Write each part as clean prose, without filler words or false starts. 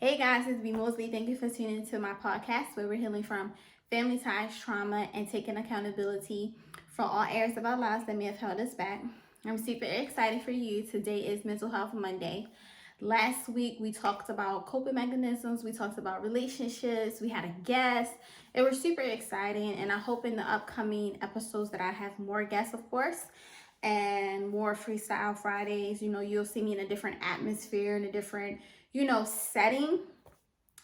Hey guys, it's B Mosley. Thank you for tuning into my podcast where we're healing from family ties, trauma, and taking accountability for all areas of our lives that may have held us back. I'm super excited for you. Today is Mental Health Monday. Last week we talked about coping mechanisms, we talked about relationships, we had a guest. It was super exciting, and I hope in the upcoming episodes that I have more guests, of course, and more freestyle Fridays. You'll see me in a different atmosphere, in a different setting.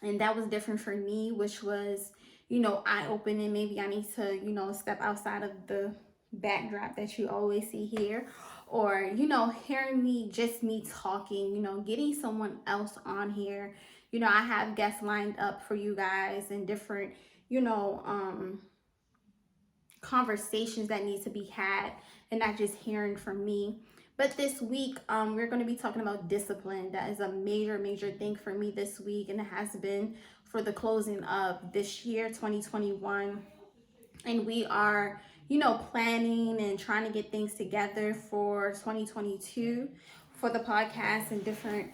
And that was different for me, which was, eye opening. Maybe I need to, step outside of the backdrop that you always see here. Or, hearing me, just me talking, getting someone else on here. I have guests lined up for you guys and different, conversations that need to be had and not just hearing from me. But this week, we're going to be talking about discipline. That is a major thing for me this week, and it has been for the closing of this year, 2021. And we are, planning and trying to get things together for 2022 for the podcast and different,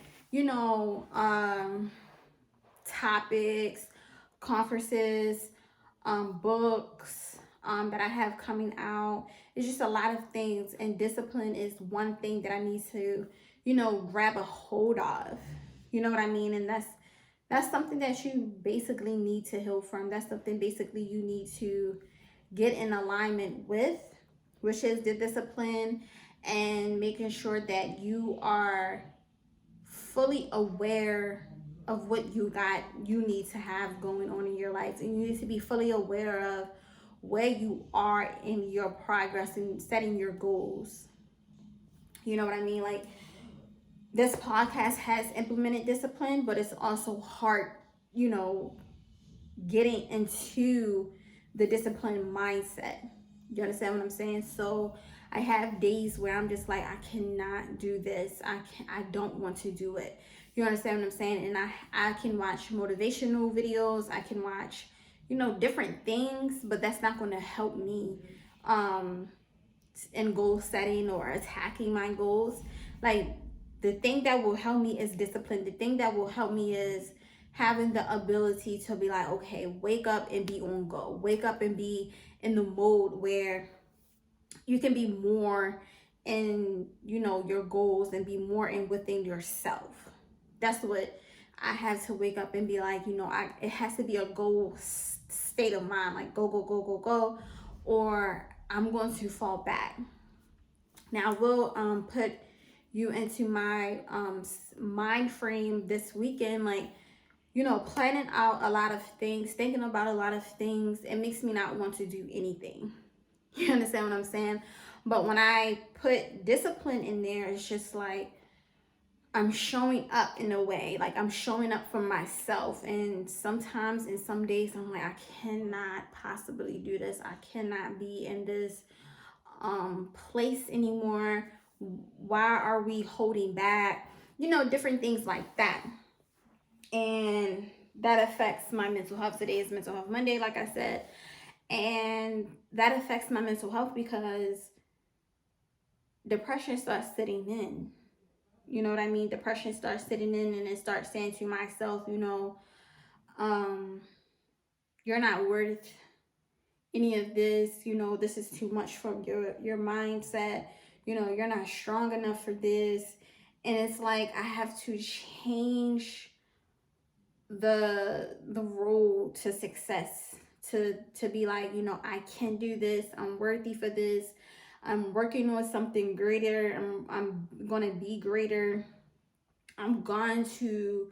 topics, conferences, books that I have coming out. It's just a lot of things, and discipline is one thing that I need to, grab a hold of. You know what I mean? And that's something that you basically need to heal from. That's something basically you need to get in alignment with, which is the discipline and making sure that you are fully aware of what you need to have going on in your life, and you need to be fully aware of where you are in your progress and setting your goals. You know what I mean? Like, this podcast has implemented discipline, but it's also hard, getting into the discipline mindset. You understand what I'm saying? So I have days where I'm just like, I cannot do this. I don't want to do it. You understand what I'm saying? And I can watch motivational videos. I can watch, different things, but that's not going to help me in goal setting or attacking my goals. Like, the thing that will help me is discipline. The thing that will help me is having the ability to be like, okay, wake up and be on go. Wake up and be in the mode where you can be more in, your goals and be more in within yourself. That's what I have to wake up and be like, it has to be a goal state of mind, like go, or I'm going to fall back. Now, we'll put you into my mind frame this weekend, like, planning out a lot of things, thinking about a lot of things. It makes me not want to do anything. You understand what I'm saying? But when I put discipline in there, it's just like I'm showing up in a way, like I'm showing up for myself. And sometimes in some days I'm like, I cannot possibly do this. I cannot be in this place anymore. Why are we holding back? Different things like that. And that affects my mental health. Today is Mental Health Monday, like I said. And that affects my mental health because depression starts sitting in. You know what I mean? Depression starts sitting in, and it starts saying to myself, you're not worth any of this. This is too much from your mindset. You're not strong enough for this. And it's like I have to change the road to success, to be like, I can do this. I'm worthy for this. I'm working on something greater. I'm going to be greater. I'm going to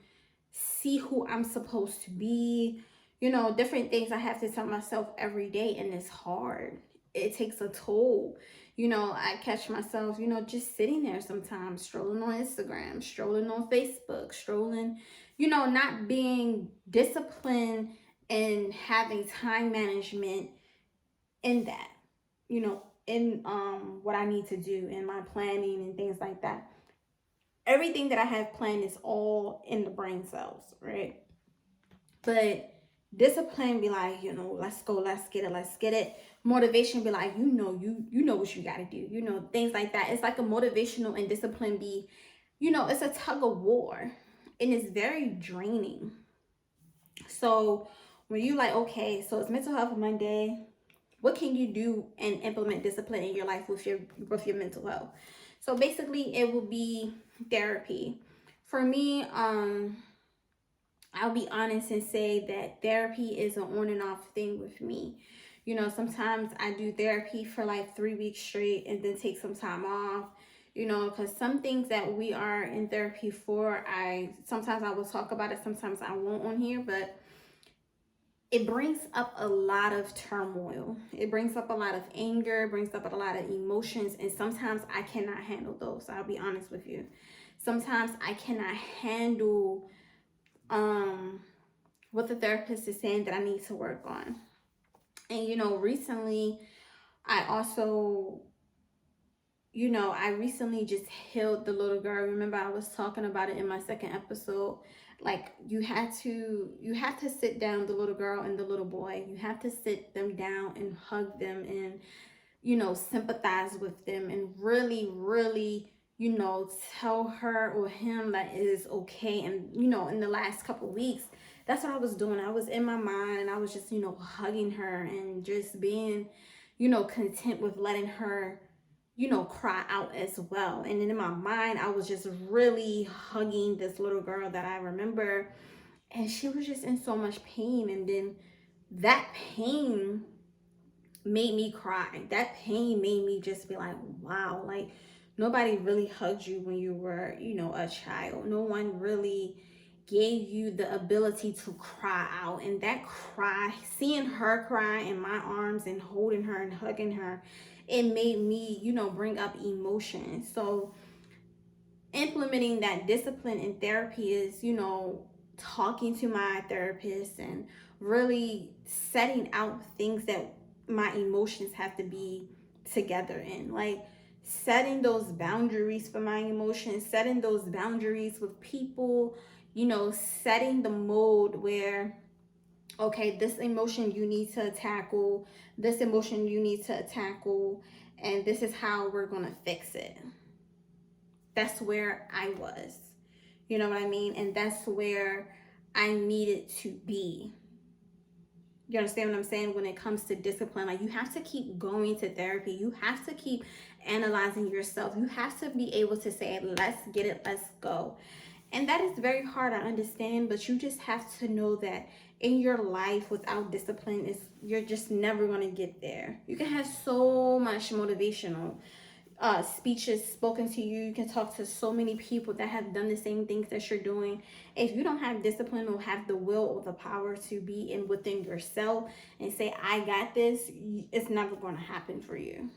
see who I'm supposed to be. Different things I have to tell myself every day, and it's hard. It takes a toll. I catch myself, just sitting there sometimes, strolling on Instagram, strolling on Facebook, strolling, not being disciplined and having time management in that, in what I need to do in my planning and things like that. Everything that I have planned is all in the brain cells, right? But discipline be like, let's go, let's get it. Motivation be like, you know what you gotta do, things like that. It's like a motivational and discipline be, it's a tug of war. and it's very draining. So when you like, okay, so it's mental health Monday, what can you do and implement discipline in your life with your mental health? So basically it will be therapy. For me, I'll be honest and say that therapy is an on and off thing with me. You know, sometimes I do therapy for like 3 weeks straight and then take some time off, you know, because some things that we are in therapy for, sometimes I will talk about it, sometimes I won't on here, but it brings up a lot of turmoil. It brings up a lot of anger, brings up a lot of emotions, and sometimes I cannot handle those. I'll be honest with you. Sometimes I cannot handle what the therapist is saying that I need to work on. And you know, recently I also, you know, I recently just healed the little girl. Remember I was talking about it in my second episode. Like you have to sit down, the little girl and the little boy. You have to sit them down and hug them and, you know, sympathize with them and really, really, you know, tell her or him that it is okay. And, you know, in the last couple of weeks, that's what I was doing. I was in my mind and I was just, you know, hugging her and just being, you know, content with letting her, you know, cry out as well. And then in my mind, I was just really hugging this little girl that I remember. And she was just in so much pain. And then that pain made me cry. That pain made me just be like, wow, like nobody really hugged you when you were, you know, a child. No one really gave you the ability to cry out. And that cry, seeing her cry in my arms and holding her and hugging her, it made me, you know, bring up emotion. So implementing that discipline in therapy is, you know, talking to my therapist and really setting out things that my emotions have to be together in. Like setting those boundaries for my emotions, setting those boundaries with people, you know, setting the mode where, okay, this emotion you need to tackle, this emotion you need to tackle, and this is how we're going to fix it. That's where I was. You know what I mean? And that's where I needed to be. You understand what I'm saying? When it comes to discipline, like you have to keep going to therapy. You have to keep analyzing yourself. You have to be able to say, let's get it, let's go. And that is very hard, I understand, but you just have to know that in your life without discipline, you're just never going to get there. You can have so much motivational speeches spoken to you. You can talk to so many people that have done the same things that you're doing. If you don't have discipline or have the will or the power to be in within yourself and say, I got this, it's never going to happen for you.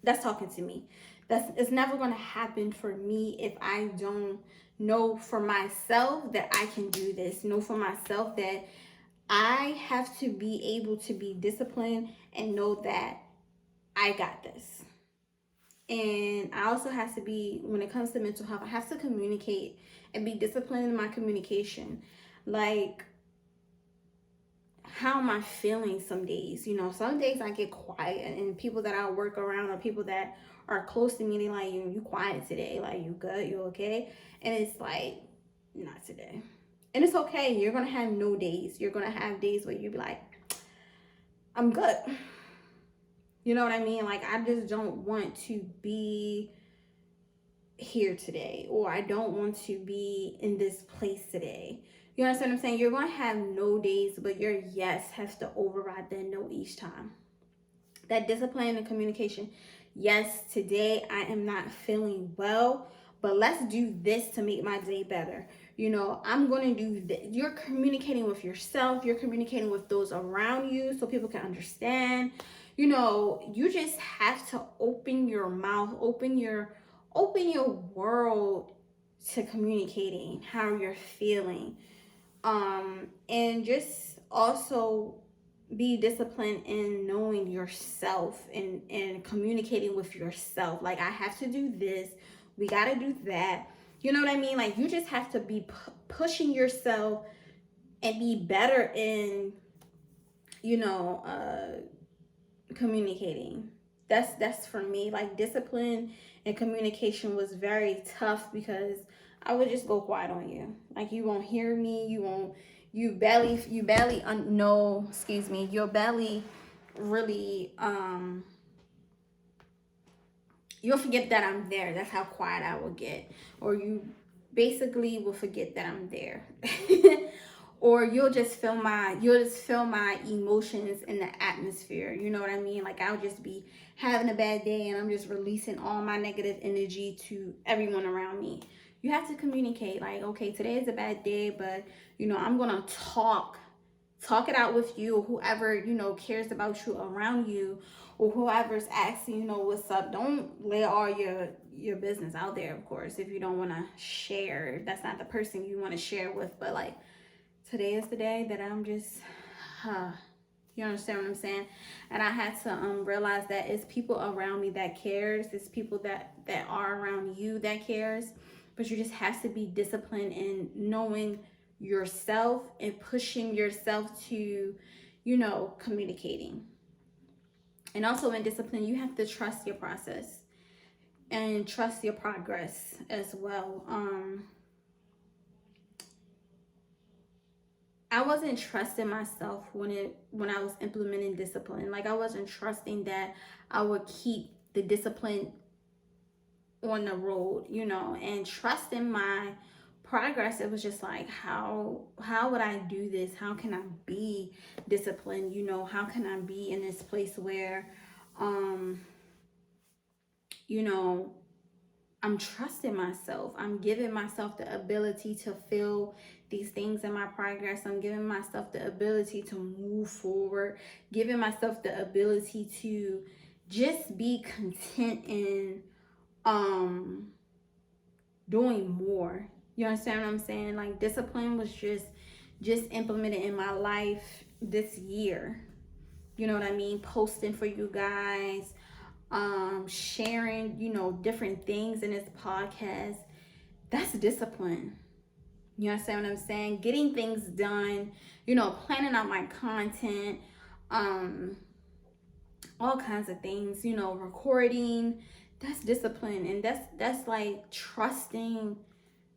That's talking to me. It's never going to happen for me if I don't know for myself that I can do this. Know for myself that I have to be able to be disciplined and know that I got this. And I also have to be, when it comes to mental health, I have to communicate and be disciplined in my communication. Like, how am I feeling some days? You know, some days I get quiet and people that I work around or people that are close to me, they like, you quiet today. Like, you good? You okay? And it's like, not today. And it's okay. You're going to have no days. You're going to have days where you be like, I'm good. You know what I mean? Like, I just don't want to be here today, or I don't want to be in this place today. You understand what I'm saying? You're going to have no days, but your yes has to override that no each time. That discipline and communication. Yes, today I am not feeling well, but let's do this to make my day better. You know, I'm going to do this. You're communicating with yourself. You're communicating with those around you so people can understand. You know, you just have to open your mouth, open your world to communicating how you're feeling. And just also be disciplined in knowing yourself and communicating with yourself. Like, I have to do this, we got to do that. You know what I mean? Like, you just have to be pushing yourself and be better in, you know, communicating. That's for me. Like, discipline and communication was very tough because I would just go quiet on you. Like, you won't hear me. You'll barely really, you'll forget that I'm there. That's how quiet I will get. Or you basically will forget that I'm there. Or you'll just feel my emotions in the atmosphere. You know what I mean? Like, I'll just be having a bad day and I'm just releasing all my negative energy to everyone around me. You have to communicate, like, okay, today is a bad day, but I'm gonna talk it out with you, or whoever cares about you around you, or whoever's asking what's up. Don't lay all your business out there, of course, if you don't want to share, if that's not the person you want to share with. But like, today is the day that I'm just you understand what I'm saying? And I had to realize that it's people around me that cares. It's people that are around you that cares. But you just have to be disciplined in knowing yourself and pushing yourself to, communicating. And also in discipline, you have to trust your process and trust your progress as well. I wasn't trusting myself when I was implementing discipline. Like, I wasn't trusting that I would keep the discipline on the road, and trusting my progress. It was just like, how would I do this? How can I be disciplined? How can I be in this place where I'm trusting myself. I'm giving myself the ability to feel these things in my progress. I'm giving myself the ability to move forward, giving myself the ability to just be content in doing more. You understand what I'm saying? Like, discipline was just implemented in my life this year. You know what I mean? Posting for you guys, sharing, different things in this podcast. That's discipline. You understand what I'm saying? Getting things done, planning out my content, all kinds of things, recording. That's discipline. And that's like trusting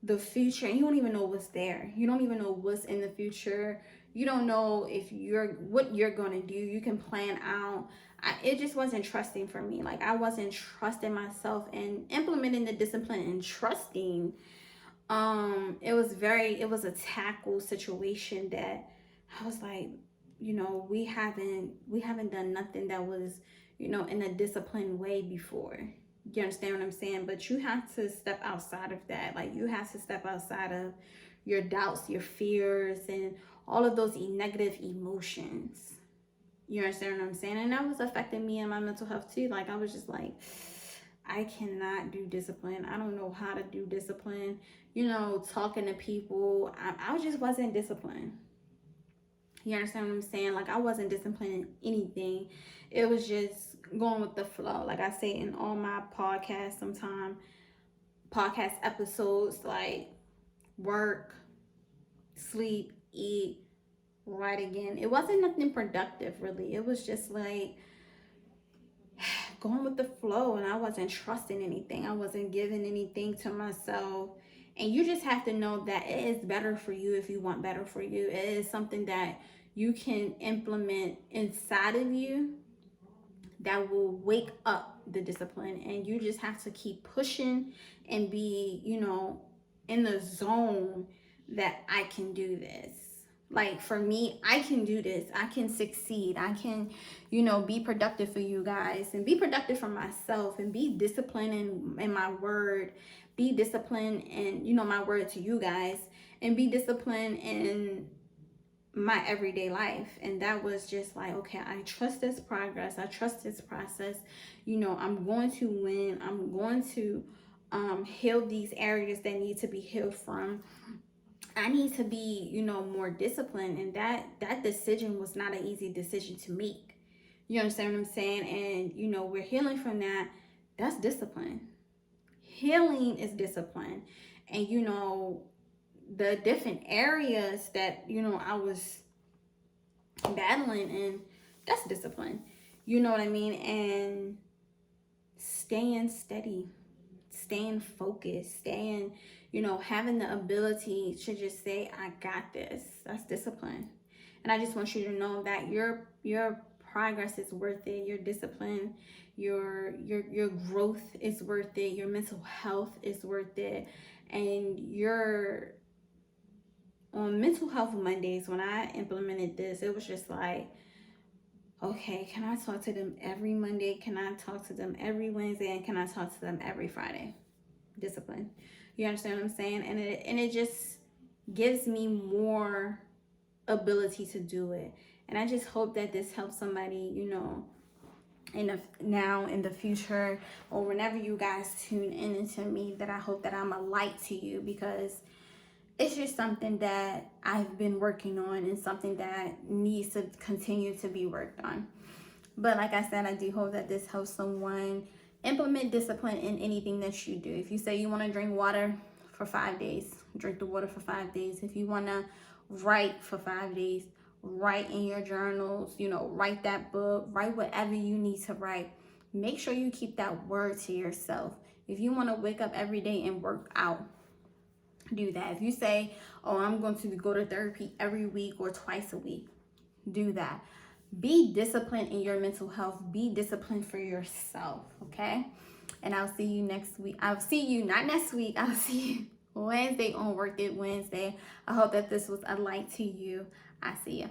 the future. And you don't even know what's there. You don't even know what's in the future. You don't know what you're gonna do. You can plan out. It just wasn't trusting for me. Like, I wasn't trusting myself and implementing the discipline and trusting. It was a tackle situation that I was like, we haven't done nothing that was, in a disciplined way before. You understand what I'm saying? But you have to step outside of that. Like, you have to step outside of your doubts, your fears, and all of those negative emotions. You understand what I'm saying? And that was affecting me and my mental health too. Like, I was just like, I cannot do discipline. I don't know how to do discipline. Talking to people, I just wasn't disciplined. You understand what I'm saying? Like, I wasn't disciplined in anything. It was just going with the flow. Like I say in all my podcasts, podcast episodes, like, work, sleep, eat, write again. It wasn't nothing productive, really. It was just like going with the flow, and I wasn't trusting anything. I wasn't giving anything to myself. And you just have to know that it is better for you if you want better for you. It is something that you can implement inside of you that will wake up the discipline. And you just have to keep pushing and be, in the zone that I can do this. Like, for me, I can do this. I can succeed. I can, be productive for you guys and be productive for myself and be disciplined in my word. Be disciplined in, my word to you guys, and be disciplined in my everyday life. And that was just like, okay, I trust this progress. I trust this process. I'm going to win. I'm going to heal these areas that need to be healed from. I need to be, more disciplined. And that decision was not an easy decision to make. You understand what I'm saying? And, we're healing from that. That's discipline. Healing is discipline. And, the different areas that, I was battling in, that's discipline. You know what I mean? And staying steady, staying focused, staying, You know, having the ability to just say, I got this. That's discipline. And I just want you to know that your progress is worth it. Your discipline, your growth is worth it. Your mental health is worth it. And your on Mental Health Mondays, when I implemented this, it was just like, okay, can I talk to them every Monday? Can I talk to them every Wednesday? And can I talk to them every Friday? Discipline. You understand what I'm saying? And it just gives me more ability to do it. And I just hope that this helps somebody, you know, now in the future, or whenever you guys tune in into me, that I hope that I'm a light to you, because it's just something that I've been working on and something that needs to continue to be worked on. But like I said, I do hope that this helps someone implement discipline in anything that you do. If you say you want to drink water for 5 days, drink the water for 5 days. If you want to write for 5 days, write in your journals, you know, write that book, write whatever you need to write. Make sure you keep that word to yourself. If you want to wake up every day and work out, do that. If you say, oh, I'm going to go to therapy every week or twice a week, do that. Be disciplined in your mental health. Be disciplined for yourself, okay? And I'll see you next week. I'll see you, not next week. I'll see you Wednesday on Work It Wednesday. I hope that this was a light to you. I see you.